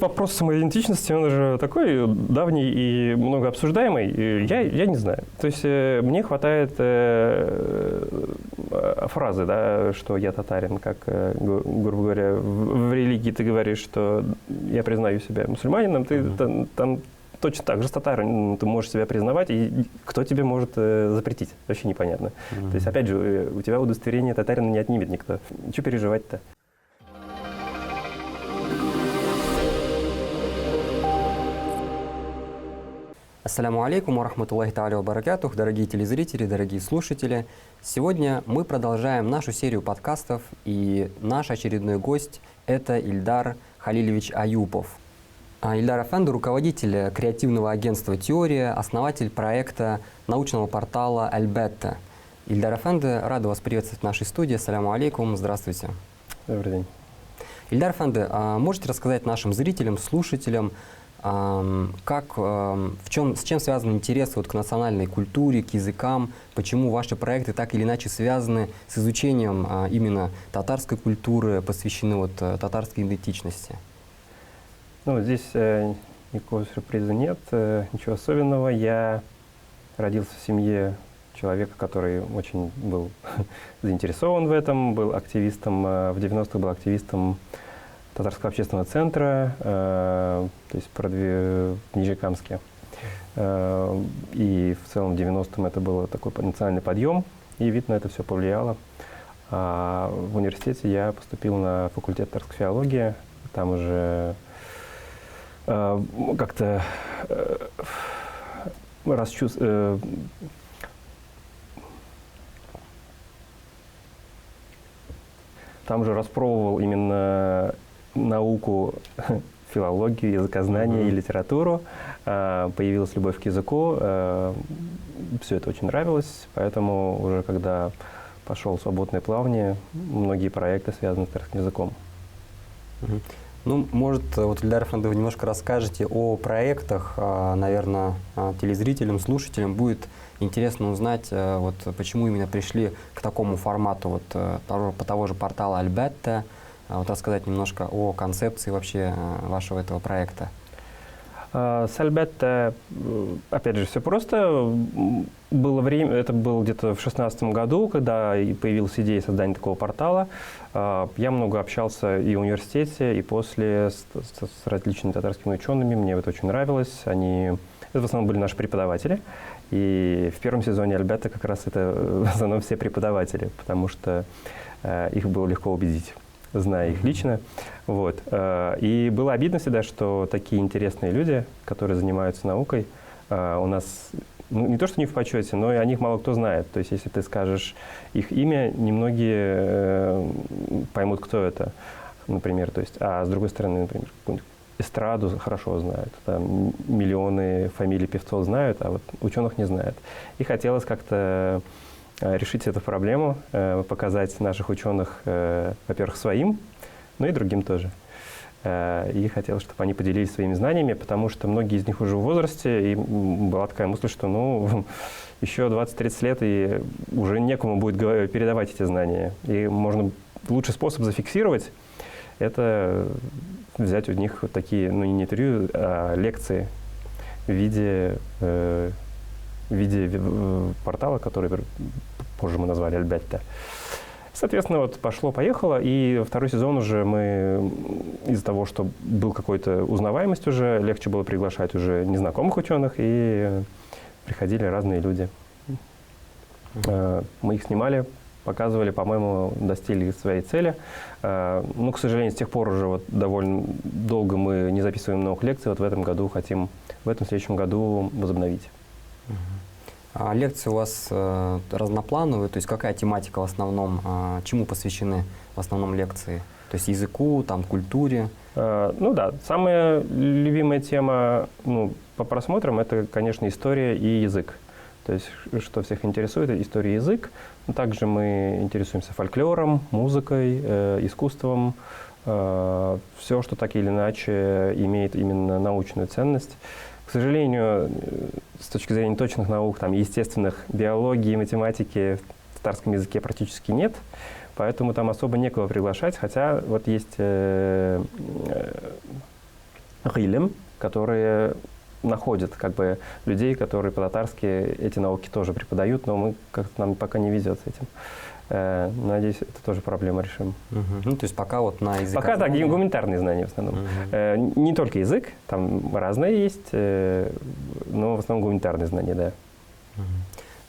вопрос самоидентичности, он же такой давний и много обсуждаемый. Я не знаю. То есть мне хватает фразы, да, что я татарин, как, грубо говоря, в религии ты говоришь, что я признаю себя мусульманином, ты там точно так же с татарин ты можешь себя признавать, и кто тебе может запретить? Вообще непонятно. То есть, опять же, у тебя удостоверение татарина не отнимет никто. Чего переживать-то? Ассаляму алейкум ва рахматуллахи тааля ва баракатух, дорогие телезрители, дорогие слушатели. Сегодня мы продолжаем нашу серию подкастов, и наш очередной гость – это Ильдар Халилевич Аюпов. Ильдар Афенди – руководитель креативного агентства «Теория», основатель проекта научного портала «Альбетта». Ильдар Афенди, рада вас приветствовать в нашей студии. Ассаляму алейкум, здравствуйте. Добрый день. Ильдар Афенди, можете рассказать нашим зрителям, слушателям, с чем связан интерес к национальной культуре, к языкам, почему ваши проекты так или иначе связаны с изучением именно татарской культуры, посвящены татарской идентичности? Ну, здесь никакого сюрприза нет, ничего особенного. Я родился в семье человека, который очень был заинтересован в этом, был активистом, в 90-х был активистом Татарского общественного центра, то есть в Нижнекамске. И в целом в 90-м это был такой национальный подъем, и, видно, это все повлияло. В университете я поступил на факультет татарской филологии, там уже как-то там же распробовал именно науку, филологию, языкознание и литературу. Появилась любовь к языку. Все это очень нравилось, поэтому уже когда пошел в свободное плавание, многие проекты связаны с татарским языком. Ну, может, Ильдар Афенди, вы немножко расскажете о проектах, наверное, телезрителям, слушателям будет интересно узнать, почему именно пришли к такому формату того же портала «Альбетта», рассказать немножко о концепции вообще вашего этого проекта. С «Альбетта», опять же, все просто. Было время, это было где-то в 2016 году, когда появилась идея создания такого портала. Я много общался и в университете, и после с различными татарскими учеными. Мне это очень нравилось. Это в основном были наши преподаватели. И в первом сезоне «Альбетта» как раз это в основном все преподаватели, потому что их было легко убедить, зная их лично. И было обидно всегда, что такие интересные люди, которые занимаются наукой, у нас не то что не в почете, но и о них мало кто знает. То есть если ты скажешь их имя, немногие поймут, кто это, например. А с другой стороны, например, какую-нибудь эстраду хорошо знают. Там миллионы фамилий певцов знают, а вот ученых не знают. И хотелось как-то решить эту проблему, показать наших ученых, во-первых, своим, но и другим тоже. И хотелось, чтобы они поделились своими знаниями, потому что многие из них уже в возрасте, и была такая мысль, что еще 20-30 лет, и уже некому будет передавать эти знания. И лучший способ зафиксировать – это взять у них такие, не интервью, а лекции в виде портала, который позже мы назвали «Альбетта». Соответственно, пошло-поехало, и второй сезон уже мы, из-за того, что был какой-то узнаваемость уже, легче было приглашать уже незнакомых ученых, и приходили разные люди. Мы их снимали, показывали, по-моему, достигли своей цели. Но, к сожалению, с тех пор уже довольно долго мы не записываем новых лекций. В этом году хотим, в следующем году возобновить. А лекции у вас разноплановые, то есть какая тематика в основном, чему посвящены в основном лекции? То есть языку, культуре? Самая любимая тема по просмотрам – это, конечно, история и язык. То есть, что всех интересует, история и язык. Но также мы интересуемся фольклором, музыкой, искусством. Все, что так или иначе имеет именно научную ценность. К сожалению, с точки зрения точных наук, естественных, биологии, математики в татарском языке практически нет, поэтому там особо некого приглашать, хотя есть гилем, которые находят как бы людей, которые по-татарски эти науки тоже преподают, но нам пока не везет с этим. Надеюсь, это тоже проблема решим. Ну, то есть пока вот на языке. Пока так, гуманитарные знания в основном. Не только язык, там разные есть, но в основном гуманитарные знания, да.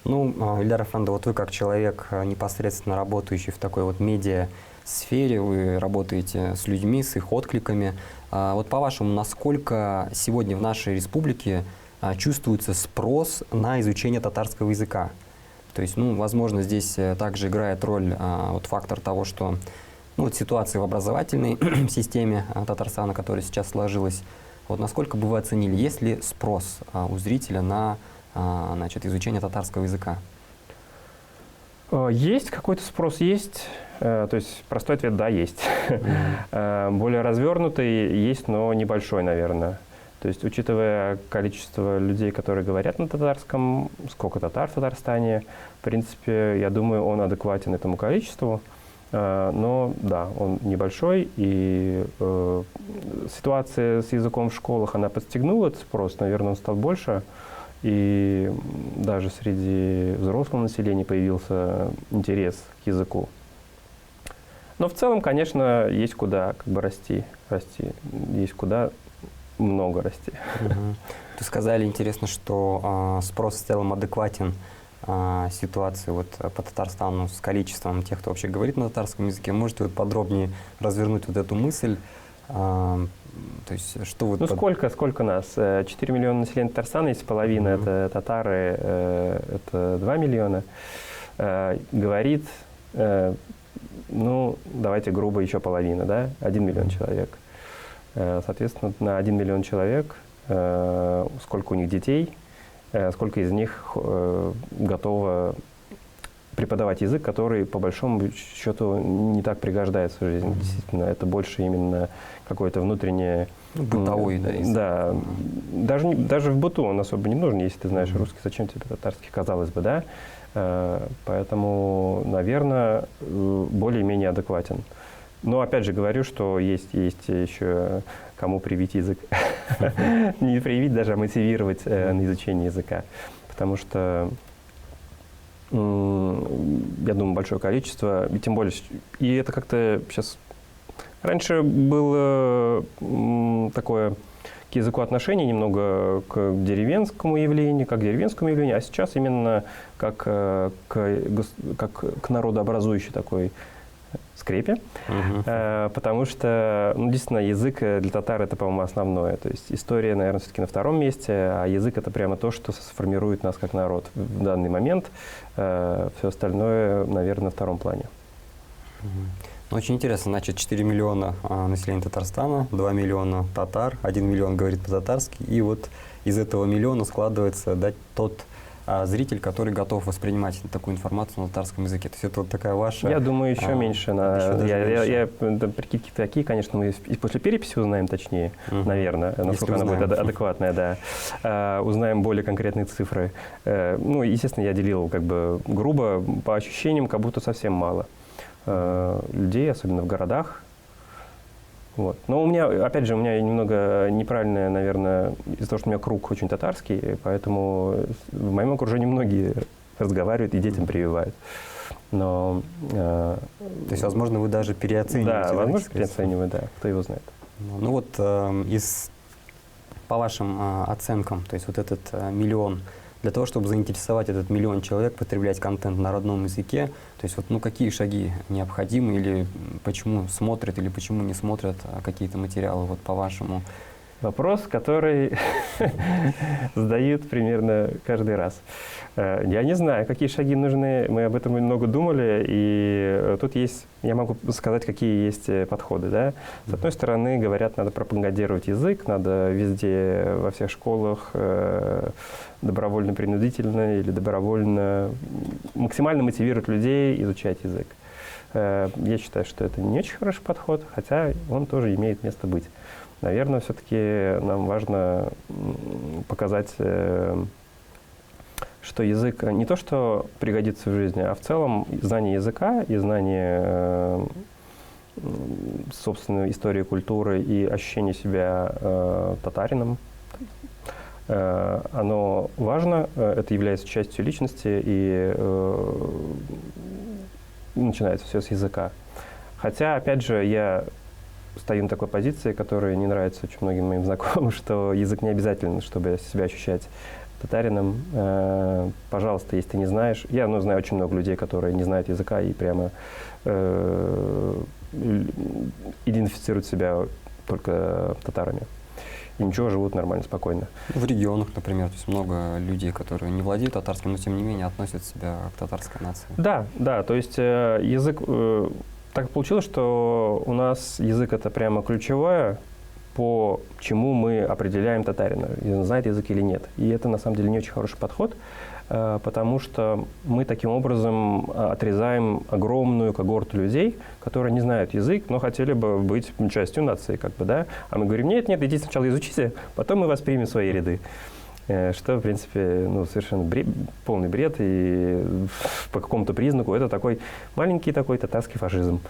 Ну, Ильдар Афанды, вот вы как человек, непосредственно работающий в такой вот медиа-сфере, вы работаете с людьми, с их откликами. Вот по-вашему, насколько сегодня в нашей республике чувствуется спрос на изучение татарского языка? То есть, ну, возможно, здесь также играет роль вот фактор того, что вот ситуация в образовательной системе Татарстана, которая сейчас сложилась. Вот насколько бы вы оценили, есть ли спрос у зрителя на изучение татарского языка? Есть какой-то спрос, есть. То есть простой ответ – да, есть. Более развернутый есть, но небольшой, наверное. То есть, учитывая количество людей, которые говорят на татарском, сколько татар в Татарстане, в принципе, я думаю, он адекватен этому количеству. Но да, он небольшой, и ситуация с языком в школах, она подстегнула этот спрос, наверное, он стал больше. И даже среди взрослого населения появился интерес к языку. Но в целом, конечно, есть куда как бы расти. Есть куда много расти. Вы сказали, интересно, что спрос в целом адекватен ситуации вот по Татарстану с количеством тех, кто вообще говорит на татарском языке. Можете вот подробнее развернуть вот эту мысль? То есть, что вот сколько нас? 4 миллиона населения Татарстана, если половина это татары, это 2 миллиона. Говорит, ну, давайте грубо еще половина, да? 1 миллион человек. Соответственно, на 1 миллион человек сколько у них детей, сколько из них готово преподавать язык, который, по большому счету, не так пригождается в жизни. Действительно, это больше именно какое-то внутреннее... Бытовой, да, язык. Да. Даже в быту он особо не нужен, если ты знаешь русский, зачем тебе татарский, казалось бы, да? Поэтому, наверное, более-менее адекватен. Но опять же говорю, что есть еще кому привить язык. Не привить даже, а мотивировать на изучение языка. Потому что, я думаю, большое количество, и тем более, и это как-то сейчас... Раньше было такое к языку отношение немного к деревенскому явлению, а сейчас именно как к народообразующей такой скрепе, потому что, ну, действительно, язык для татар это, по-моему, основное. То есть история, наверное, все-таки на втором месте, а язык это прямо то, что сформирует нас как народ в данный момент. Все остальное, наверное, на втором плане. Очень интересно, значит, 4 миллиона населения Татарстана, 2 миллиона татар, 1 миллион говорит по-татарски, и вот из этого миллиона складывается, да, тот зритель, который готов воспринимать такую информацию на татарском языке. То есть это вот такая ваша... Я думаю, еще меньше. Прикидки такие, конечно, мы и после переписи узнаем точнее, наверное, насколько она будет адекватная, да. Узнаем более конкретные цифры. Ну, естественно, я делил как бы грубо, по ощущениям, как будто совсем мало людей, особенно в городах. Вот. Но у меня, опять же, немного неправильное, наверное, из-за того, что у меня круг очень татарский, поэтому в моем окружении многие разговаривают и детям прививают. Но, то есть, возможно, вы даже переоцениваете. Да, возможно, переоцениваю, да, кто его знает. Ну вот, по вашим оценкам, то есть вот этот миллион, для того, чтобы заинтересовать этот миллион человек потреблять контент на родном языке, то есть вот, ну, какие шаги необходимы или почему смотрят или почему не смотрят какие-то материалы, вот по-вашему? Вопрос, который задают примерно каждый раз. Я не знаю, какие шаги нужны, мы об этом много думали, и тут есть, я могу сказать, какие есть подходы. Да? С одной стороны, говорят, надо пропагандировать язык, надо везде, во всех школах, добровольно-принудительно или добровольно, максимально мотивировать людей изучать язык. Я считаю, что это не очень хороший подход, хотя он тоже имеет место быть. Наверное, все-таки нам важно показать, что язык не то, что пригодится в жизни, а в целом знание языка и знание собственную историю, культуры и ощущение себя татарином. Оно важно, это является частью личности, и начинается все с языка. Хотя, опять же, я стою на такой позиции, которая не нравится очень многим моим знакомым, что язык не обязательно, чтобы себя ощущать татарином. Пожалуйста, если ты не знаешь. Я знаю очень много людей, которые не знают языка и прямо идентифицируют себя только татарами. И ничего, живут нормально, спокойно. В регионах, например, то есть много людей, которые не владеют татарским, но тем не менее относят себя к татарской нации. Да, то есть язык... Так получилось, что у нас язык это прямо ключевое, по чему мы определяем татарина, знает язык или нет. И это на самом деле не очень хороший подход, потому что мы таким образом отрезаем огромную когорту людей, которые не знают язык, но хотели бы быть частью нации, как бы, да. А мы говорим, нет, идите сначала изучите, потом мы вас примем в свои ряды. Что, в принципе, совершенно полный бред, и по какому-то признаку это такой маленький такой татарский фашизм.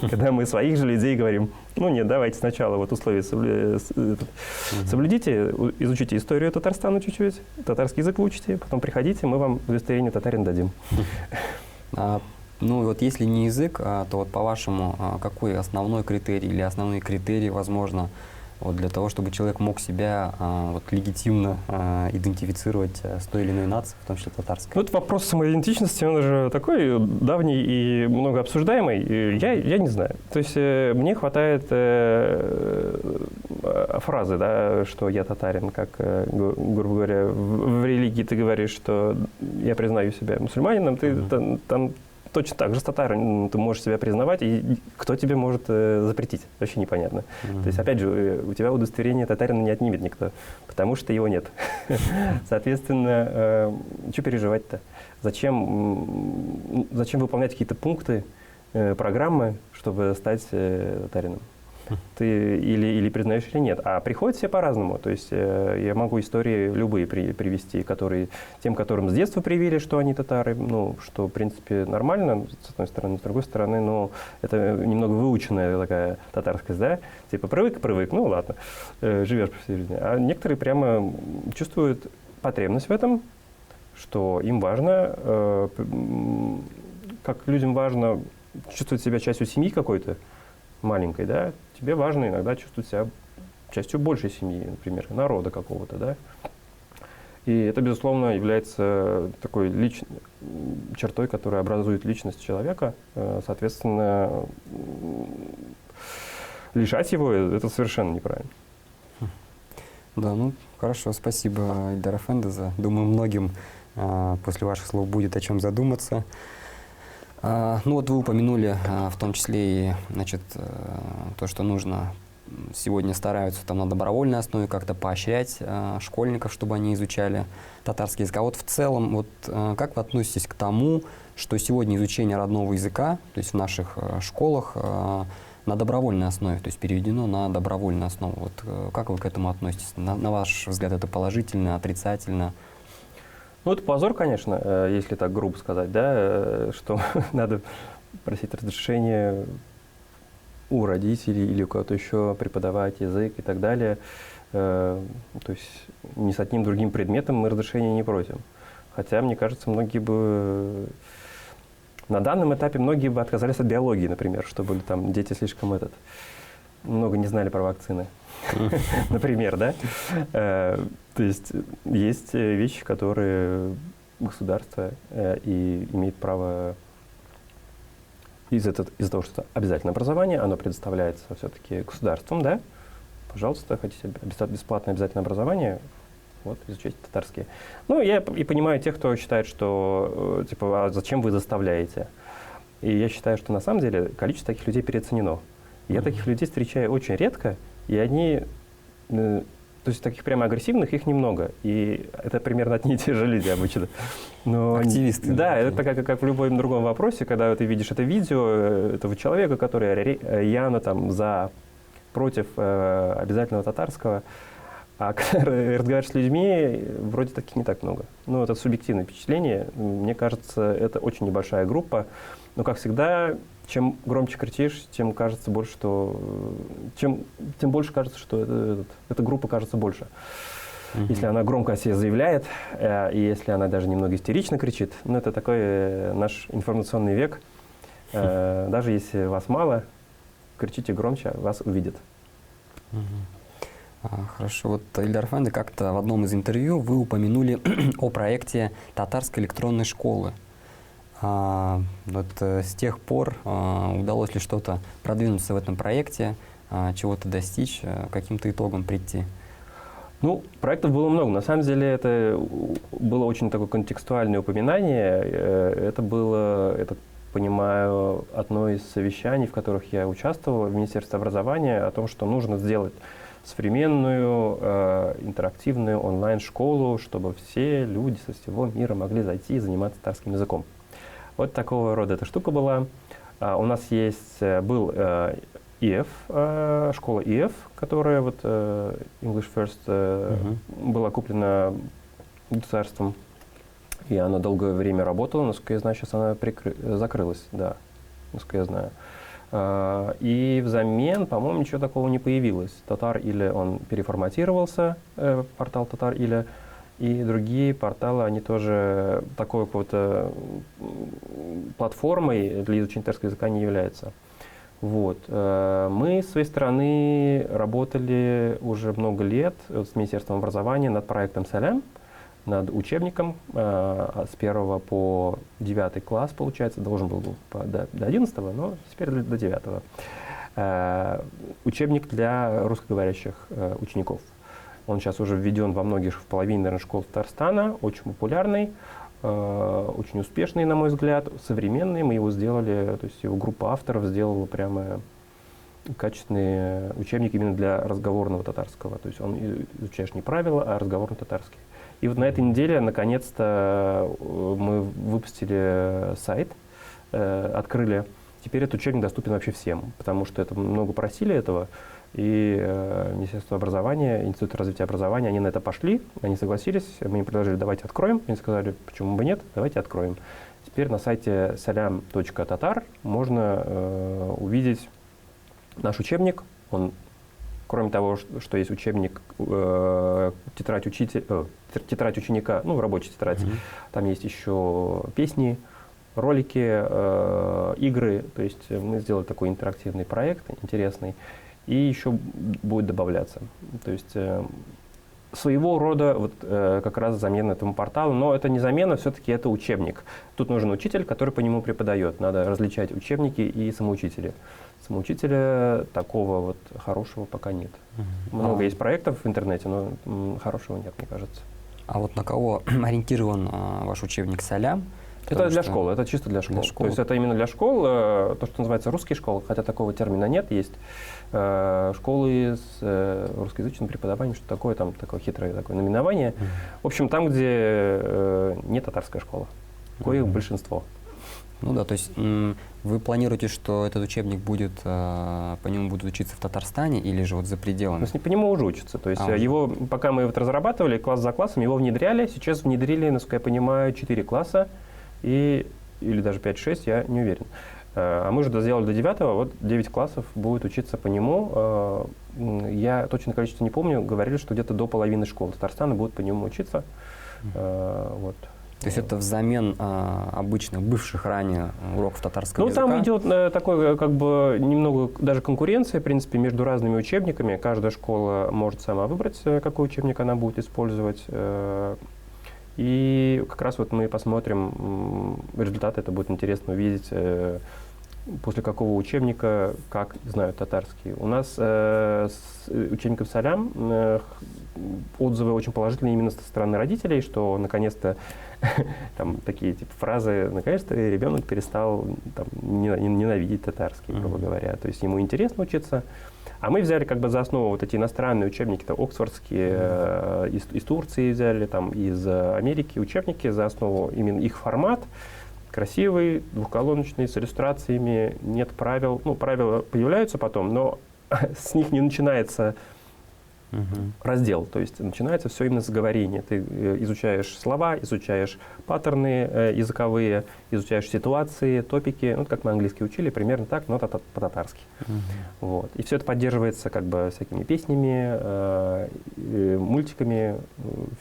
Когда мы своих же людей говорим, нет, давайте сначала условия соблюдите, изучите историю Татарстана чуть-чуть, татарский язык выучите, потом приходите, мы вам удостоверение татарин дадим. Если не язык, то по-вашему, какой основной критерий или основные критерии, возможно, для того, чтобы человек мог себя легитимно идентифицировать с той или иной нацией, в том числе татарской? Вот вопрос самоидентичности, он же такой давний и много обсуждаемый. Я не знаю. То есть мне хватает фразы, да, что я татарин, как, грубо говоря, в религии ты говоришь, что я признаю себя мусульманином, ты там точно так же с татарин ты можешь себя признавать, и кто тебе может запретить? Вообще непонятно. То есть, опять же, у тебя удостоверение татарина не отнимет никто, потому что его нет. Соответственно, что переживать-то? Зачем выполнять какие-то пункты, программы, чтобы стать татарином? Ты или признаешь, или нет. А приходят все по-разному. То есть я могу истории любые привести, тем, которым с детства привили, что они татары, что, в принципе, нормально, с одной стороны, с другой стороны, это немного выученная такая татарскость, да? Типа привык, ладно, живешь по всей жизни. А некоторые прямо чувствуют потребность в этом, что им важно, как людям важно чувствовать себя частью семьи какой-то, маленькой, да, тебе важно иногда чувствовать себя частью большей семьи, например, народа какого-то, да. И это, безусловно, является такой чертой, которая образует личность человека. Соответственно, лишать его это совершенно неправильно. Да, хорошо, спасибо, Ильдар Эфендизе. Думаю, многим после ваших слов будет о чем задуматься. Вы упомянули в том числе и, то, что нужно сегодня стараются на добровольной основе как-то поощрять школьников, чтобы они изучали татарский язык. А в целом, как вы относитесь к тому, что сегодня изучение родного языка, то есть в наших школах, на добровольной основе, то есть переведено на добровольную основу? Как вы к этому относитесь? На ваш взгляд, это положительно, отрицательно? Это позор, конечно, если так грубо сказать, да, что надо просить разрешения у родителей или у кого-то еще преподавать язык и так далее. То есть ни с одним другим предметом мы разрешения не просим. Хотя, мне кажется, на данном этапе многие бы отказались от биологии, например, чтобы там дети слишком много не знали про вакцины. Например, да? То есть вещи, которые государство и имеет право из-за того, что это обязательное образование, оно предоставляется все-таки государством, да? Пожалуйста, хотите бесплатное обязательное образование, изучайте татарский. Я и понимаю тех, кто считает, что а зачем вы заставляете? И я считаю, что на самом деле количество таких людей переоценено. Я таких людей встречаю очень редко, и они, то есть таких прямо агрессивных их немного. И это примерно одни и те же люди обычно. Активисты. Да, это как в любом другом вопросе, когда ты видишь это видео этого человека, который явно против обязательного татарского. А когда разговариваешь с людьми, вроде таких не так много. Ну, это субъективное впечатление. Мне кажется, это очень небольшая группа. Но, как всегда, чем громче кричишь, тем кажется больше, что... тем больше кажется, что эта группа кажется больше. Если она громко о себе заявляет, и если она даже немного истерично кричит, ну, это такой наш информационный век. Даже если вас мало, кричите громче, вас увидят. Хорошо. Вот, Ильдар Афенди, как-то в одном из интервью вы упомянули о проекте татарской электронной школы. С тех пор удалось ли что-то продвинуться в этом проекте, чего-то достичь, каким-то итогам прийти? Ну, проектов было много. На самом деле это было очень такое контекстуальное упоминание. Это было, я так понимаю, одно из совещаний, в которых я участвовал в Министерстве образования, о том, что нужно сделать современную, интерактивную онлайн-школу, чтобы все люди со всего мира могли зайти и заниматься татарским языком. Вот такого рода эта штука была. У нас был ИФ, школа ИФ, которая вот English First была куплена государством, и она долгое время работала, насколько я знаю, сейчас она закрылась, да, насколько я знаю. И взамен, по-моему, ничего такого не появилось. Татар.Или, он переформатировался, портал Татар.Или, и другие порталы, они тоже такой какой-то платформой для изучения татарского языка не являются. Вот. Мы с своей стороны работали уже много лет с Министерством образования над проектом «Салям», над учебником с 1 по 9 класс, получается, должен был до 11, но теперь до 9. Учебник для русскоговорящих учеников. Он сейчас уже введен во многих, в половине, наверное, школ Татарстана, очень популярный, очень успешный, на мой взгляд, современный. Мы его сделали, то есть его группа авторов сделала прямо качественный учебник именно для разговорного татарского. То есть он изучаешь не правила, а разговорный татарский. И вот на этой неделе, наконец-то, мы выпустили сайт, открыли. Теперь этот учебник доступен вообще всем, потому что это много просили этого. И Министерство образования, Институт развития образования, они на это пошли, они согласились, мы им предложили, давайте откроем. Они сказали, почему бы нет, давайте откроем. Теперь на сайте salam.tatar можно увидеть наш учебник. Он, кроме того, что есть учебник, тетрадь ученика, ну, рабочая тетрадь, там есть еще песни, ролики, игры. То есть мы сделали такой интерактивный проект, интересный. И еще будет добавляться. То есть своего рода вот, как раз замена этому порталу. Но это не замена, все-таки это учебник. Тут нужен учитель, который по нему преподает. Надо различать учебники и самоучители. Самоучителя такого вот хорошего пока нет. Много есть проектов в интернете, но хорошего нет, мне кажется. А вот на кого ориентирован ваш учебник «Салям»? Это для школы, это чисто для школ. То есть это именно для школ, то, что называется русские школы, хотя такого термина нет, есть школы с русскоязычным преподаванием, что такое, там такое хитрое такое наименование. В общем, там, где не татарская школа, коих большинство. Ну да, то есть вы планируете, что этот учебник будет, по нему будут учиться в Татарстане или же вот за пределами? По нему уже учатся. То есть его, пока мы вот разрабатывали класс за классом, его внедряли. Сейчас внедрили, насколько я понимаю, 4 класса. Или даже 5-6, я не уверен. А мы уже сделали до 9, вот 9 классов будет учиться по нему. Я точное количество не помню, говорили, что где-то до половины школ Татарстана будут по нему учиться. Вот. То есть это взамен обычных, бывших ранее уроков татарского языка? Ну, там идет такой, как бы, немного даже конкуренция, в принципе, между разными учебниками. Каждая школа может сама выбрать, какой учебник она будет использовать. И как раз вот мы посмотрим результаты, это будет интересно увидеть, после какого учебника, как знают татарский. У нас с учебником «Салям» отзывы очень положительные именно со стороны родителей, что наконец-то там такие типа фразы, наконец-то ребенок перестал там, ненавидеть татарский, грубо говоря. То есть ему интересно учиться. А мы взяли как бы за основу вот эти иностранные учебники, это оксфордские, из Турции взяли, там, из Америки учебники за основу именно их формат. Красивый, двухколоночный, с иллюстрациями, нет правил. Ну, правила появляются потом, но с них не начинается раздел. То есть начинается все именно с говорения. Ты изучаешь слова, изучаешь паттерны языковые, изучаешь ситуации, топики. Ну, как мы английский учили, примерно так, но по-татарски. Вот. И все это поддерживается как бы всякими песнями, мультиками,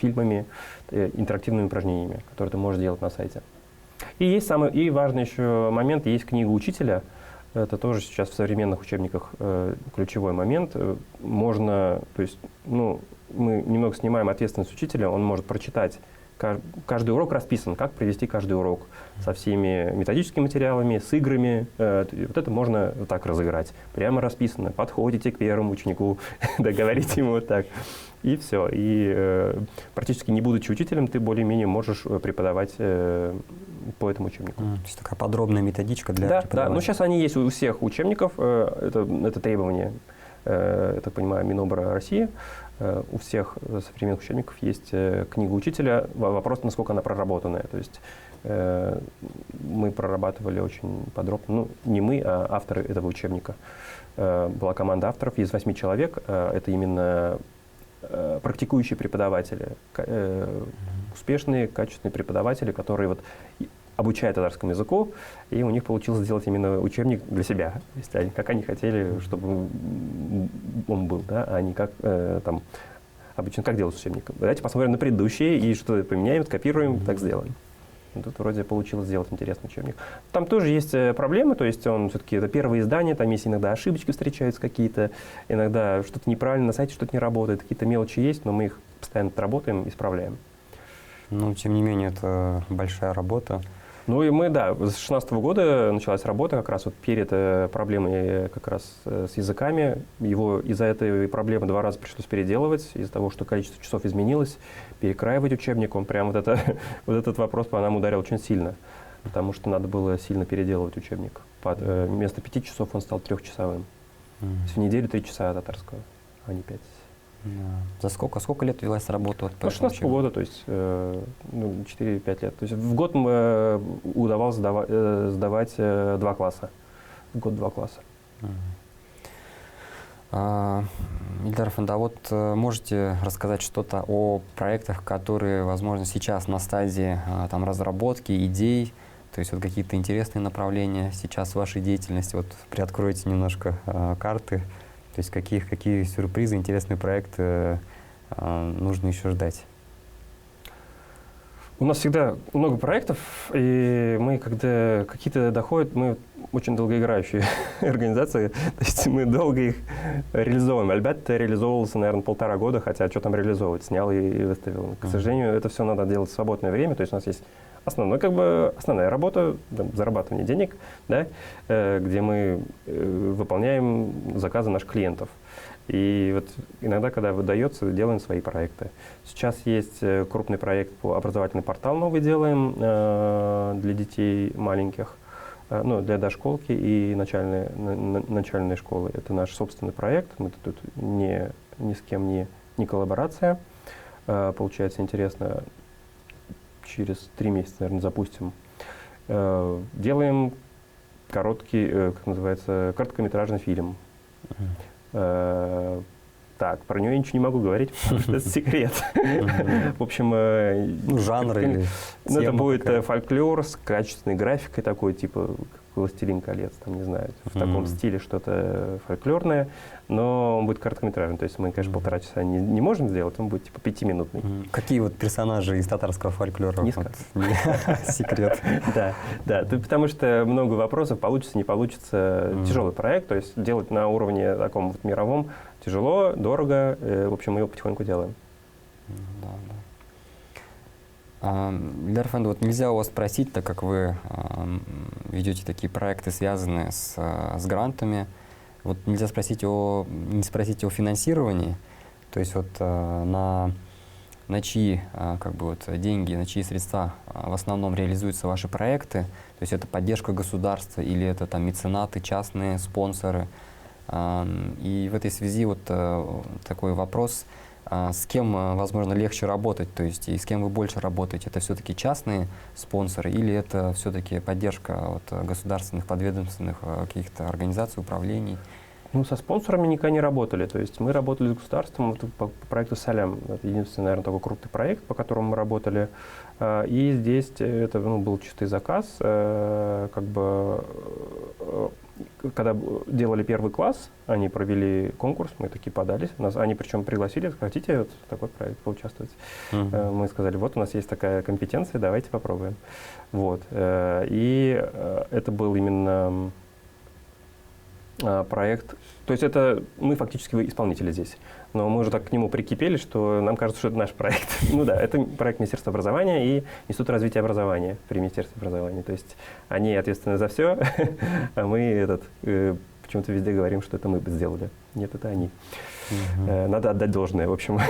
фильмами, интерактивными упражнениями, которые ты можешь делать на сайте. И есть и важный еще момент, есть книга учителя. Это тоже сейчас в современных учебниках ключевой момент. Можно, то есть, ну, мы немного снимаем ответственность учителя, он может прочитать, каждый урок расписан, как провести каждый урок со всеми методическими материалами, с играми. Вот это можно вот так разыграть. Прямо расписано. Подходите к первому ученику, договорите ему вот так. И все. И практически не будучи учителем, ты более-менее можешь преподавать по этому учебнику. То есть такая подробная методичка для Да, преподавателя. ну сейчас они есть у всех учебников, это требование, я так понимаю, Минобра России. У всех современных учебников есть книга учителя. Вопрос, насколько она проработанная. То есть мы прорабатывали очень подробно, ну не мы, а авторы этого учебника. Была команда авторов из 8 человек. Это именно практикующие преподаватели, успешные, качественные преподаватели, которые вот обучают татарскому языку, и у них получилось сделать именно учебник для себя, то есть как они хотели, чтобы он был, да, а не как там обычно как делать учебник. Давайте посмотрим на предыдущие и что-то поменяем, скопируем, так сделаем. Тут вроде получилось сделать интересный учебник. Там тоже есть проблемы, то есть он все-таки это первое издание, там есть иногда ошибочки встречаются какие-то, иногда что-то неправильно на сайте, что-то не работает, какие-то мелочи есть, но мы их постоянно отработаем, исправляем. Ну, тем не менее, это большая работа. Ну и мы, да, с 2016 года началась работа как раз вот перед проблемой как раз с языками. Его из-за этой проблемы 2 раза пришлось переделывать, из-за того, что количество часов изменилось, перекраивать учебник. Он прям вот этот вопрос по нам ударил очень сильно, потому что надо было сильно переделывать учебник. Вместо 5 часов он стал 3-часовым. То есть в неделю 3 часа татарского, а не 5. За сколько лет велась работа? Ну, 16 года, то есть 4-5 лет. То есть в год удавалось сдавать 2 класса. В год 2 класса. Ильдар Эфенди, а вот можете рассказать что-то о проектах, которые, возможно, сейчас на стадии там, разработки, идей, то есть вот какие-то интересные направления сейчас в вашей деятельности? Вот приоткройте немножко карты. То есть какие сюрпризы, интересные проекты нужно еще ждать? У нас всегда много проектов, и мы, когда какие-то доходят, мы очень долгоиграющие организации, то есть мы долго их реализовываем. Альбетте реализовывался, наверное, 1,5 года, хотя что там реализовывать, снял и выставил. К сожалению, это все надо делать в свободное время, то есть у нас есть основная работа, там, зарабатывание денег, да, где мы выполняем заказы наших клиентов. И вот иногда, когда выдается, делаем свои проекты. Сейчас есть крупный проект по образовательный портал новый делаем для детей маленьких, ну, для дошколки и начальной школы. Это наш собственный проект, мы тут ни с кем не коллаборация. Получается интересно. Через 3 месяца, наверное, запустим. Делаем короткометражный фильм. Так, про него я ничего не могу говорить, потому что это секрет. В общем, жанр или ну, это будет фольклор с качественной графикой такой, типа «Властелин колец», там, не знаю, в таком стиле что-то фольклорное, но он будет короткометражный, то есть мы, конечно, 1,5 часа не можем сделать, он будет типа 5-минутный. Какие вот персонажи из татарского фольклора? Не скажу. Секрет. Да, потому что много вопросов, получится, не получится. Тяжелый проект, то есть делать на уровне таком вот мировом тяжело, дорого, в общем, мы его потихоньку делаем. Ильдар Эфенди, вот нельзя у вас спросить, так как вы ведете такие проекты, связанные с грантами, вот нельзя не спросить о финансировании, то есть вот на чьи как бы вот деньги, на чьи средства в основном реализуются ваши проекты, то есть это поддержка государства или это там меценаты, частные спонсоры. И в этой связи вот такой вопрос. С кем, возможно, легче работать, то есть и с кем вы больше работаете? Это все-таки частные спонсоры или это все-таки поддержка от государственных, подведомственных каких-то организаций, управлений? Ну, со спонсорами никогда не работали. То есть мы работали с государством вот по проекту «Салям». Это единственный, наверное, такой крупный проект, по которому мы работали. И здесь это был чистый заказ. Как бы, когда делали первый класс, они провели конкурс, мы такие подались. Они причем пригласили, хотите вот в такой проект поучаствовать. Мы сказали, вот у нас есть такая компетенция, давайте попробуем. Вот. И это был именно проект, то есть это мы фактически исполнители здесь, но мы уже так к нему прикипели, что нам кажется, что это наш проект. Ну да, это проект Министерства образования и Институт развития образования при Министерстве образования. То есть они ответственны за все, а мы почему-то везде говорим, что это мы сделали. Нет, это они. Надо отдать должное, в общем.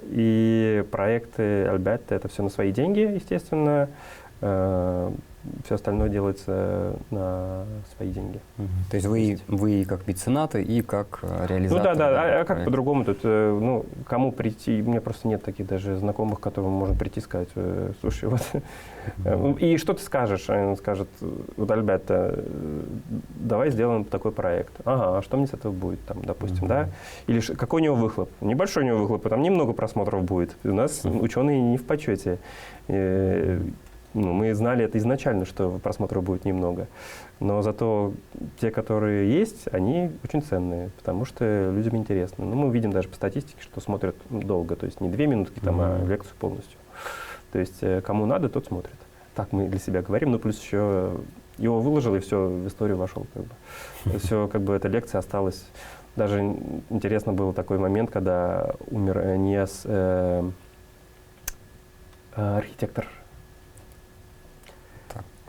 И проекты Альбетте это все на свои деньги, естественно. Все остальное делается на свои деньги. То есть вы как меценаты и как реализаторы? Ну да, а как по-другому тут, кому прийти, у меня просто нет таких даже знакомых, к которым можно прийти и сказать, слушай, вот, и что ты скажешь? Он скажет, вот, Альбетте, давай сделаем такой проект. Ага, а что мне с этого будет, там, допустим, да? Или какой у него выхлоп? Небольшой у него выхлоп, там немного просмотров будет. У нас ученые не в почете. Мы знали это изначально, что просмотров будет немного. Но зато те, которые есть, они очень ценные, потому что людям интересно. Мы видим даже по статистике, что смотрят долго, то есть не 2 минутки, а лекцию полностью. То есть кому надо, тот смотрит. Так мы для себя говорим, плюс еще его выложил, и все, в историю вошел. Все, эта лекция осталась. Даже интересно был такой момент, когда умер Нияз, архитектор.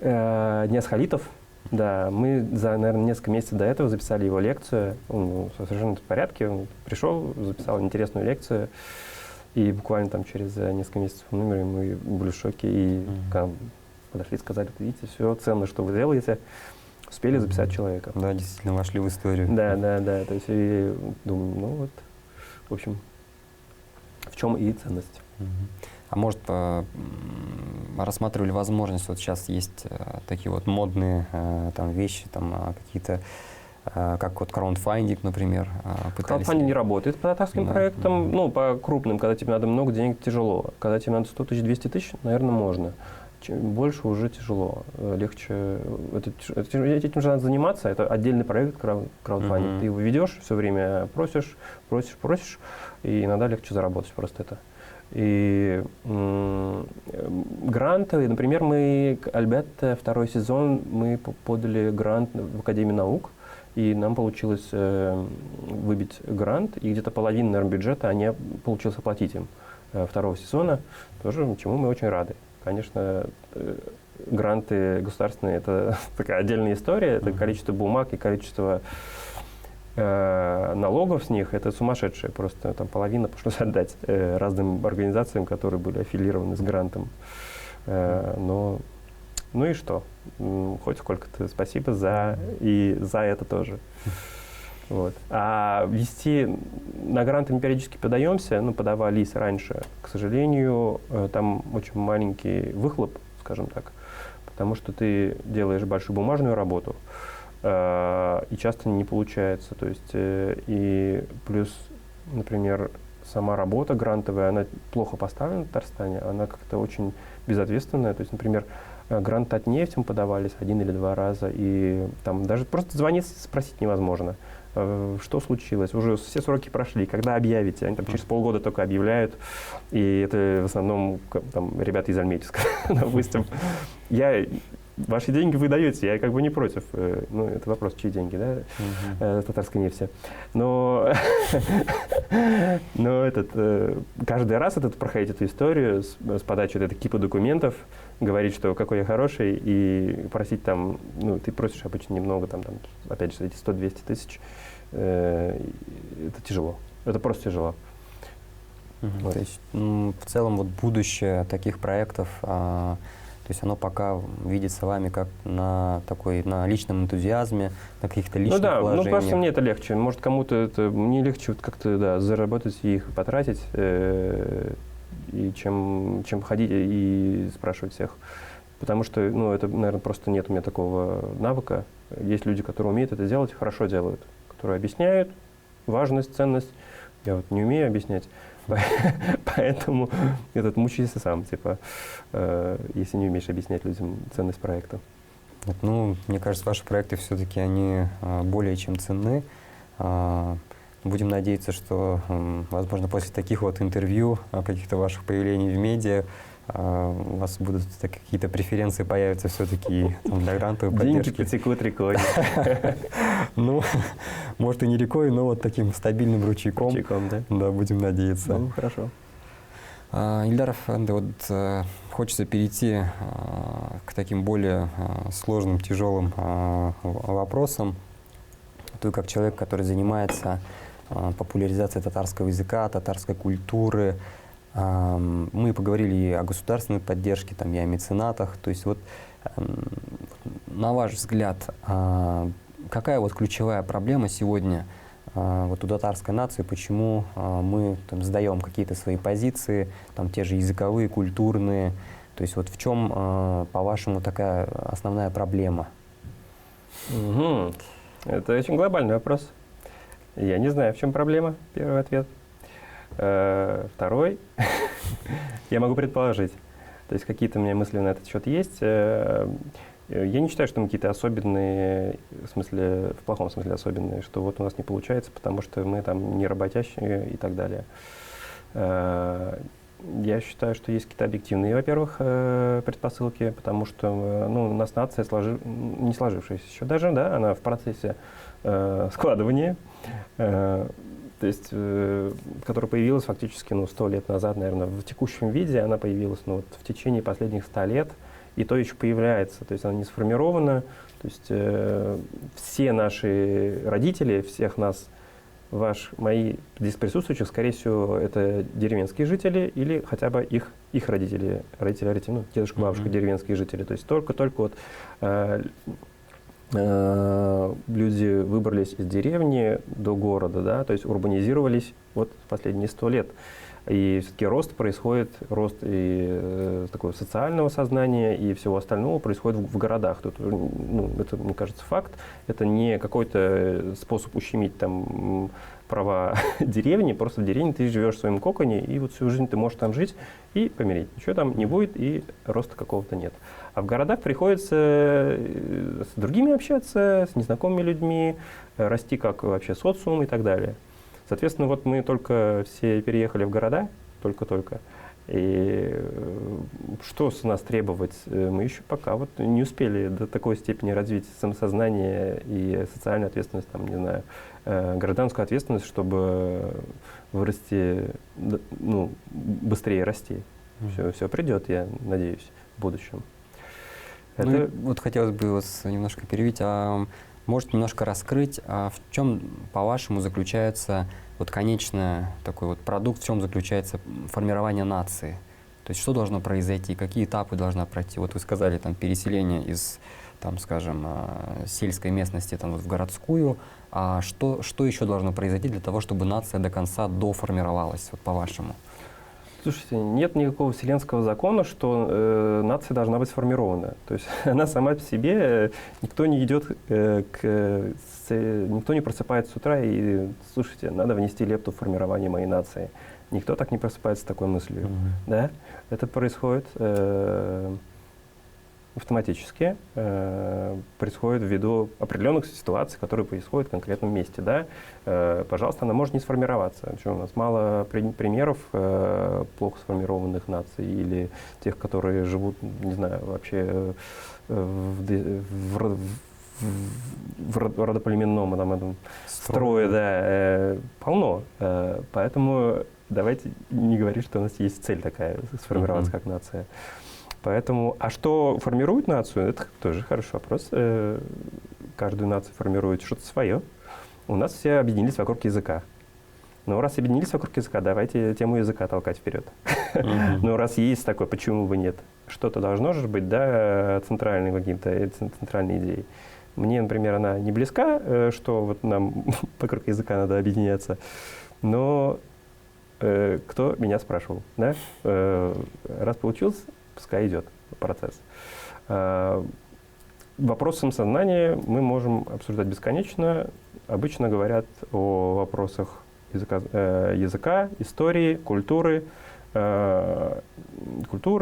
Нияз Халитов, да, мы наверное, несколько месяцев до этого записали его лекцию, он совершенно в порядке, он пришел, записал интересную лекцию, и буквально там через несколько месяцев он умер, и мы были в шоке, и к нам подошли и сказали, видите, все ценно, что вы делаете, успели записать человека. Да, действительно, вошли в историю. Да, то есть, и думаю, в общем, в чем и ценность. А может, рассматривали возможность, вот сейчас есть такие вот модные там вещи, там какие-то, как вот краундфандинг, например, пытались? Краундфандинг не работает по татарским проектам, по крупным, когда тебе надо много денег, тяжело. Когда тебе надо 100 тысяч, 200 тысяч, наверное, можно. Чем больше уже тяжело, легче. Этим же надо заниматься, это отдельный проект краудфандинг. Ты его ведешь, все время просишь, и иногда легче заработать просто это. И гранты, например, мы Альбетте второй сезон мы подали грант в Академию наук, и нам получилось выбить грант, и где-то половину, наверное, бюджета получилось оплатить им второго сезона, тоже чему мы очень рады. Конечно, гранты государственные – это такая отдельная история, это количество бумаг и количество налогов с них, это сумасшедшее, просто там половина пришлось отдать разным организациям, которые были аффилированы с грантом. Ну и что? Хоть сколько-то спасибо за это тоже. Вот. А вести на гранты мы периодически подаемся, подавались раньше. К сожалению, там очень маленький выхлоп, скажем так, потому что ты делаешь большую бумажную работу, и часто не получается. То есть, и плюс, например, сама работа грантовая, она плохо поставлена в Татарстане, она как-то очень безответственная. То есть, например, грант от нефти мы подавались 1 или 2 раза, и там даже просто звонить, спросить невозможно. Что случилось? Уже все сроки прошли, когда объявите? Они там через полгода только объявляют, и это в основном там, ребята из Альметьевска, допустим. Ваши деньги вы даете, я не против. Это вопрос, чьи деньги, да, татарской нефти. Но каждый раз проходить эту историю с подачей этой кипы документов, говорить, что какой я хороший, и просить там, ты просишь обычно немного, там опять же, эти 100-200 тысяч, это тяжело. Это просто тяжело. Вот. То есть, в целом, вот будущее таких проектов, то есть оно пока видится вами как на личном энтузиазме, на каких-то личных вложениях. Просто мне это легче. Может, кому-то мне легче как-то, заработать и их потратить, и чем ходить и спрашивать всех. Потому что, это, наверное, просто нет у меня такого навыка. Есть люди, которые умеют это делать, хорошо делают, которые объясняют важность, ценность. Я вот не умею объяснять, поэтому мучайся сам, типа, если не умеешь объяснять людям ценность проекта. Ну, мне кажется, ваши проекты все-таки они более чем ценны. Будем надеяться, что, возможно, после таких вот интервью, каких-то ваших появлений в медиа, у вас будут какие-то преференции появятся все-таки для грантовой поддержки. Деньги потекут рекой. Ну, может и не рекой, но вот таким стабильным ручейком. Ручейком, да? Да, будем надеяться. Ну, хорошо. Ильдар Афенди, вот хочется перейти к таким более сложным, тяжелым вопросам. Ты как человек, который занимается популяризацией татарского языка, татарской культуры, мы поговорили и о государственной поддержке, там, и о меценатах. То есть вот, на ваш взгляд, какая вот ключевая проблема сегодня вот у татарской нации, почему мы там сдаем какие-то свои позиции, там те же языковые, культурные, то есть вот в чем, по-вашему, такая основная проблема? Угу. Это очень глобальный вопрос. Я не знаю, в чем проблема, первый ответ. Второй, я могу предположить. То есть какие-то у меня мысли на этот счет есть. Я не считаю, что мы какие-то особенные, в плохом смысле особенные, что вот у нас не получается, потому что мы там не работящие и так далее. Я считаю, что есть какие-то объективные, во-первых, предпосылки, потому что у нас нация не сложившаяся еще даже, да, она в процессе складывания, то есть, которая появилась фактически 100 лет назад, наверное, в текущем виде, она появилась в течение последних 100 лет, и то еще появляется, то есть она не сформирована, то есть все наши родители, всех нас, мои здесь присутствующих, скорее всего, это деревенские жители или хотя бы их родители, дедушка, бабушка, деревенские жители. То есть только вот люди выбрались из деревни до города, да, то есть урбанизировались вот последние 100 лет. И все-таки рост и такого социального сознания и всего остального происходит в городах. Тут, это, мне кажется, факт. Это не какой-то способ ущемить там права деревни. Просто в деревне ты живешь в своем коконе, и вот всю жизнь ты можешь там жить и помереть. Ничего там не будет, и роста какого-то нет. А в городах приходится с другими общаться, с незнакомыми людьми, расти как вообще социум и так далее. Соответственно, вот мы только все переехали в города, только-только. И что с нас требовать? Мы еще пока вот не успели до такой степени развить самосознание и социальную ответственность, там, не знаю, гражданскую ответственность, чтобы вырасти, быстрее расти. Все придет, я надеюсь, в будущем. Вот хотелось бы вас немножко перевить. Может немножко раскрыть, в чем, по-вашему, заключается вот конечный такой вот продукт, в чем заключается формирование нации? То есть что должно произойти, какие этапы должна пройти? Вот вы сказали, там, переселение из, там, скажем, сельской местности там, вот в городскую. А что еще должно произойти для того, чтобы нация до конца доформировалась, вот по-вашему? Слушайте, нет никакого вселенского закона, что нация должна быть сформирована. То есть она сама по себе, никто не просыпается с утра и, слушайте, надо внести лепту в формирование моей нации. Никто так не просыпается с такой мыслью. Да? Это происходит автоматически, происходит ввиду определенных ситуаций, которые происходят в конкретном месте. Да? Пожалуйста, она может не сформироваться. У нас мало примеров плохо сформированных наций или тех, которые живут, не знаю, вообще в родоплеменном этом строе, да, полно. Поэтому давайте не говорить, что у нас есть цель такая, сформироваться как нация. Поэтому, а что формирует нацию, это тоже хороший вопрос. Каждую нацию формирует что-то свое. У нас все объединились вокруг языка. Но раз объединились вокруг языка, давайте тему языка толкать вперед. Но раз есть такое, почему бы нет? Что-то должно же быть, да, центральной каким-то, центральной идеей. Мне, например, она не близка, что вот нам вокруг языка надо объединяться. Но кто меня спрашивал, да? Раз получилось, пускай идет процесс. Вопрос самосознания мы можем обсуждать бесконечно. Обычно говорят о вопросах языка, истории, культуры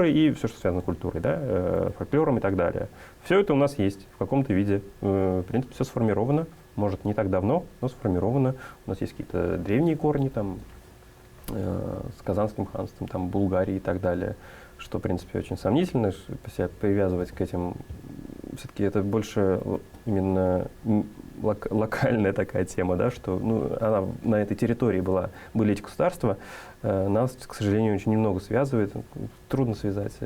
и все, что связано с культурой, да, фольклором и так далее. Все это у нас есть в каком-то виде. В принципе, все сформировано. Может, не так давно, но сформировано. У нас есть какие-то древние корни там, с Казанским ханством, там, Булгарии и так далее, что, в принципе, очень сомнительно себя привязывать к этим. Все-таки это больше именно локальная такая тема, да, что она на этой территории были эти государства. Нас, к сожалению, очень немного связывает. Трудно связать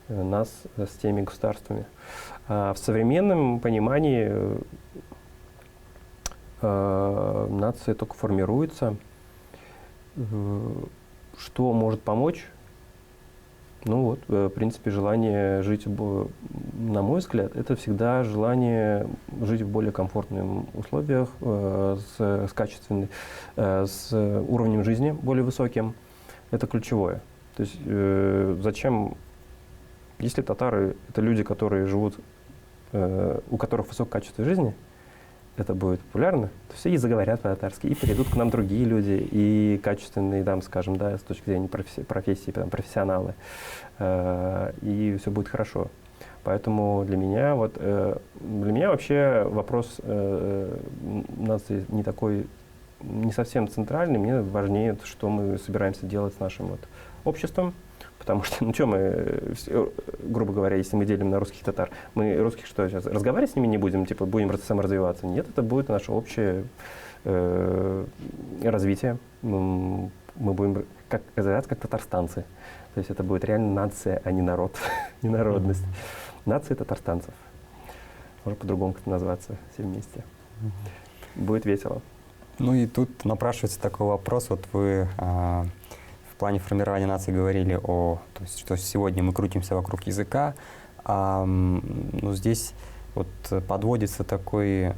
нас с теми государствами. А в современном понимании нация только формируется. Что может помочь? В принципе, желание жить, на мой взгляд, это всегда желание жить в более комфортных условиях, с уровнем жизни более высоким. Это ключевое. То есть зачем, если татары — это люди, которые живут, у которых высокое качество жизни, это будет популярно, то все и заговорят по-татарски, и придут к нам другие люди, и качественные, там, скажем, да, с точки зрения профессии, там, профессионалы, и все будет хорошо. Поэтому для меня вообще вопрос нации не совсем центральный. Мне важнее, что мы собираемся делать с нашим обществом. Потому что, что мы, грубо говоря, если мы делим на русских и татар, мы русских что сейчас, разговаривать с ними не будем, типа будем саморазвиваться? Нет, это будет наше общее развитие. Мы будем развиваться как татарстанцы. То есть это будет реально нация, а не народ, не народность. Нация татарстанцев. Можно по-другому как-то назваться все вместе. Будет весело. И тут напрашивается такой вопрос. Вот вы в плане формирования нации говорили что сегодня мы крутимся вокруг языка, здесь вот подводится такой,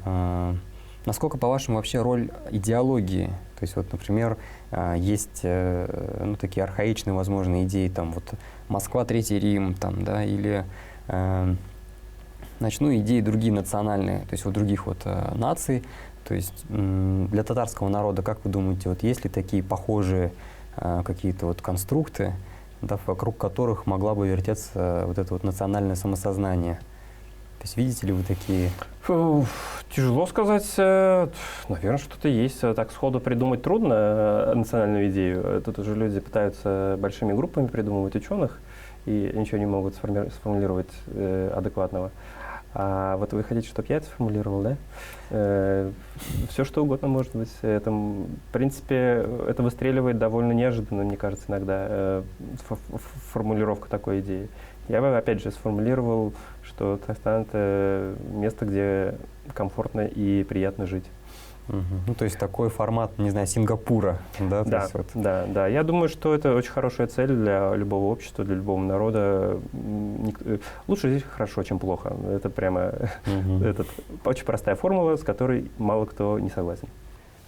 насколько, по-вашему, вообще роль идеологии? То есть, например, есть такие архаичные, возможно, идеи, там, Москва, Третий Рим, там, да, или идеи другие национальные, то есть других наций. То есть для татарского народа, как вы думаете, есть ли такие похожие какие-то конструкты, да, вокруг которых могла бы вертеться это национальное самосознание? То есть видите ли вы такие? Тяжело сказать. Наверное, что-то есть. Так сходу придумать трудно национальную идею. Тут уже люди пытаются большими группами придумывать ученых и ничего не могут сформулировать адекватного. А вы хотите, чтобы я это сформулировал, да? Все, что угодно может быть. В принципе, это выстреливает довольно неожиданно, мне кажется, иногда, формулировка такой идеи. Я бы, опять же, сформулировал, что Татарстан — это место, где комфортно и приятно жить. То есть такой формат, не знаю, Сингапура, да? Да. Я думаю, что это очень хорошая цель для любого общества, для любого народа. Лучше здесь хорошо, чем плохо. Это прямо очень простая формула, с которой мало кто не согласен.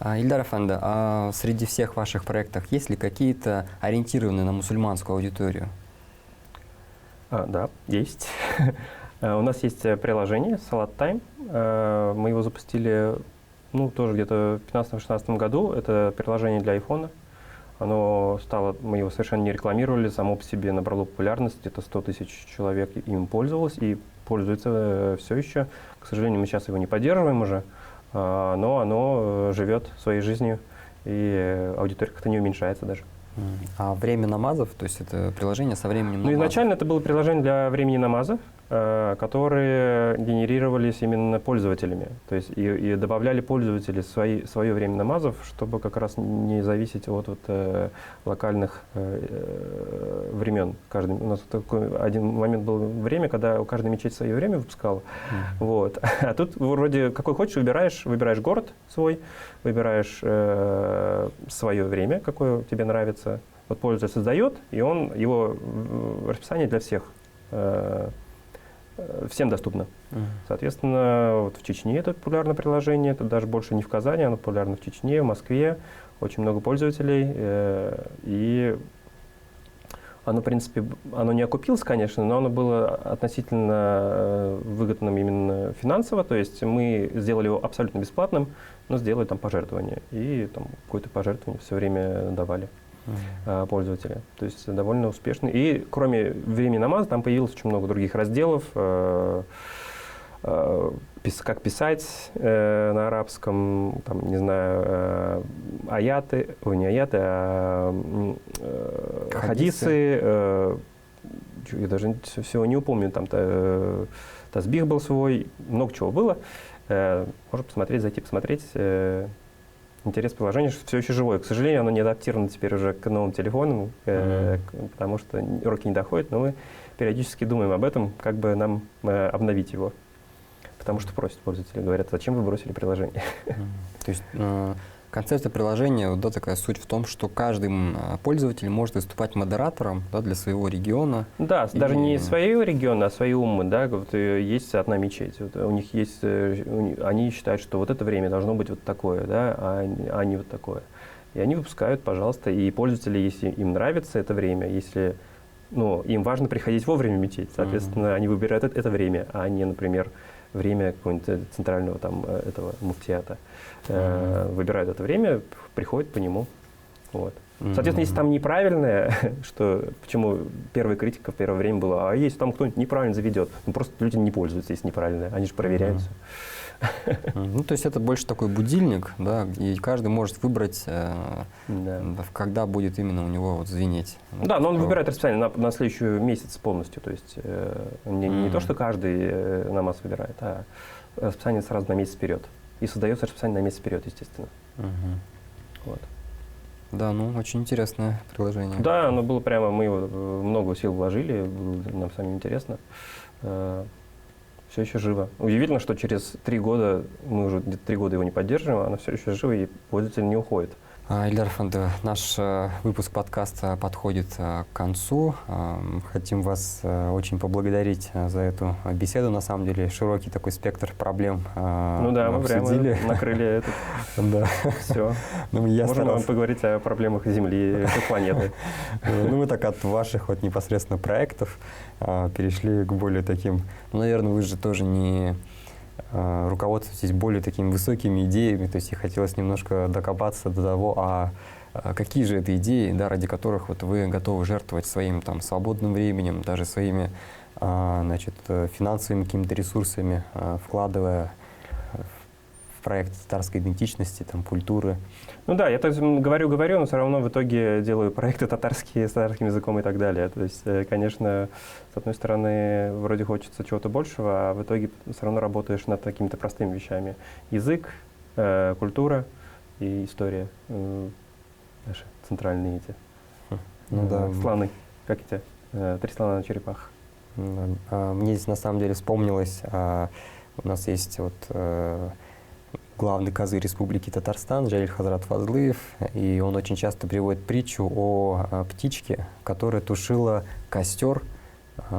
Ильдар Афанды, а среди всех ваших проектов есть ли какие-то ориентированные на мусульманскую аудиторию? Да, есть. У нас есть приложение Salat Time. Мы его запустили тоже где-то в 2015-2016 году. Это приложение для iPhone. Мы его совершенно не рекламировали, само по себе набрало популярность. Где-то 100 тысяч человек им пользовалось и пользуется все еще. К сожалению, мы сейчас его не поддерживаем уже, но оно живет своей жизнью, и аудитория как-то не уменьшается даже. А время намазов, то есть это приложение со временем намазов? Изначально это было приложение для времени намазов, которые генерировались именно пользователями. То есть и добавляли пользователи свое время намазов, чтобы как раз не зависеть от локальных времен. У нас такой один момент был время, когда у каждой мечеть свое время выпускала. А тут вроде какой хочешь выбираешь город свой, выбираешь свое время, какое тебе нравится. Пользователь создает, и его расписание для всех всем доступно. Соответственно, в Чечне это популярное приложение, это даже больше не в Казани, оно популярно в Чечне, в Москве, очень много пользователей. И Оно, в принципе, оно не окупилось, конечно, но оно было относительно выгодным именно финансово. То есть мы сделали его абсолютно бесплатным, но сделали там пожертвование. И там какое-то пожертвование все время давали пользователи. То есть довольно успешно. И кроме времени намаза там появилось очень много других разделов. Как писать на арабском, там, не знаю, аяты, не аяты, а хадисы. Я даже всего не упомню, там тасбих был свой, много чего было. Можно посмотреть, зайти посмотреть. Интерес приложения все еще живое. К сожалению, оно не адаптировано теперь уже к новым телефонам, потому что руки не доходят, но мы периодически думаем об этом, как бы нам обновить его. Потому что просят пользователи, говорят, зачем вы бросили приложение. То есть концепция приложения, вот, да, такая суть в том, что каждый пользователь может выступать модератором, да, для своего региона. Да, даже не своего региона, а своей уммы. Да, вот есть одна мечеть, вот у них есть, они считают, что вот это время должно быть вот такое, да, а не вот такое. И они выпускают, пожалуйста, и пользователи, если им нравится это время, если им важно приходить вовремя в мечеть, соответственно, они выбирают это время, а не, например, время какого-нибудь центрального там этого муфтиата. Выбирают это время, приходят по нему. Вот. Соответственно, если там неправильное, почему первая критика в первое время была, а если там кто-нибудь неправильно заведет, просто люди не пользуются, если неправильное, они же проверяют все. Ну, то есть это больше такой будильник, да, и каждый может выбрать, когда будет именно у него вот звенеть. Да, но он выбирает расписание на следующий месяц полностью, то есть не то, что каждый намаз выбирает, а расписание сразу на месяц вперед. И создается расписание на месяц вперед, естественно. Вот. Да, очень интересное приложение. Да, оно было прямо, мы его много сил вложили, было нам самим интересно. Все еще живо. Удивительно, что через 3 года, мы уже где-то 3 года его не поддерживаем, оно все еще живо и пользователь не уходит. Ильдар Эфенди, наш выпуск подкаста подходит к концу. Хотим вас очень поблагодарить за эту беседу. На самом деле широкий такой спектр проблем мы обсудили. Прямо накрыли это. Да. Все. Можно поговорить о проблемах Земли, планеты. Мы так от ваших вот непосредственно проектов перешли к более таким... наверное, вы же тоже не... руководствуетесь более такими высокими идеями, то есть и хотелось немножко докопаться до того, какие же это идеи, да, ради которых вот вы готовы жертвовать своим там свободным временем, даже своими финансовыми какими-то ресурсами, вкладывая в проект татарской идентичности, там, культуры. Да, я так говорю, но все равно в итоге делаю проекты татарские, с татарским языком и так далее. То есть, конечно, с одной стороны, вроде хочется чего-то большего, а в итоге все равно работаешь над какими-то простыми вещами. Язык, культура и история. Наши центральные эти. Слоны. Как эти? 3 слона на черепах. Мне здесь на самом деле вспомнилось, у нас есть главный казы Республики Татарстан Джалиль Хазрат Фазлыев, и он очень часто приводит притчу о птичке, которая тушила костер,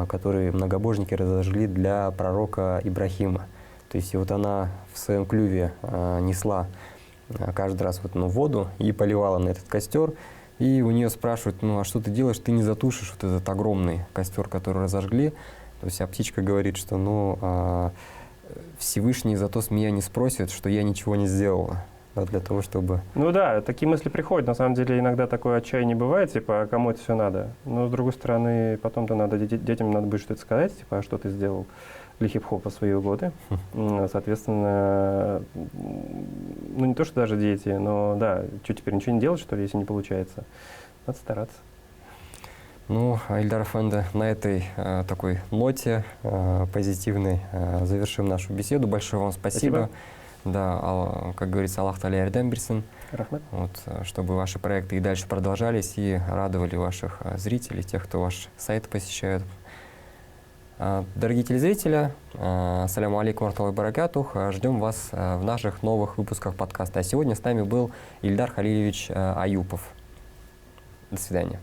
который многобожники разожгли для пророка Ибрахима. То есть и вот она в своем клюве несла каждый раз воду и поливала на этот костер, и у нее спрашивают, а что ты делаешь, ты не затушишь вот этот огромный костер, который разожгли. То есть птичка говорит, что Всевышний зато с меня не спросит, что я ничего не сделала, для того, чтобы... Такие мысли приходят. На самом деле иногда такое отчаяние бывает, а кому это все надо? Но с другой стороны, потом-то детям надо будет что-то сказать, а что ты сделал для хип-хопа в свои годы. Соответственно, не то, что даже дети, но что теперь, ничего не делать, что ли, если не получается? Надо стараться. Ильдар Эфенди, на этой такой ноте позитивной завершим нашу беседу. Большое вам спасибо. Да, как говорится, Аллах Та'аля ярдәм берсин. Чтобы ваши проекты и дальше продолжались и радовали ваших зрителей, тех, кто ваш сайт посещает. Дорогие телезрители, ассаляму алейкум ва рахматуллахи ва баракатух. Ждем вас в наших новых выпусках подкаста. А сегодня с нами был Ильдар Халилевич Аюпов. До свидания.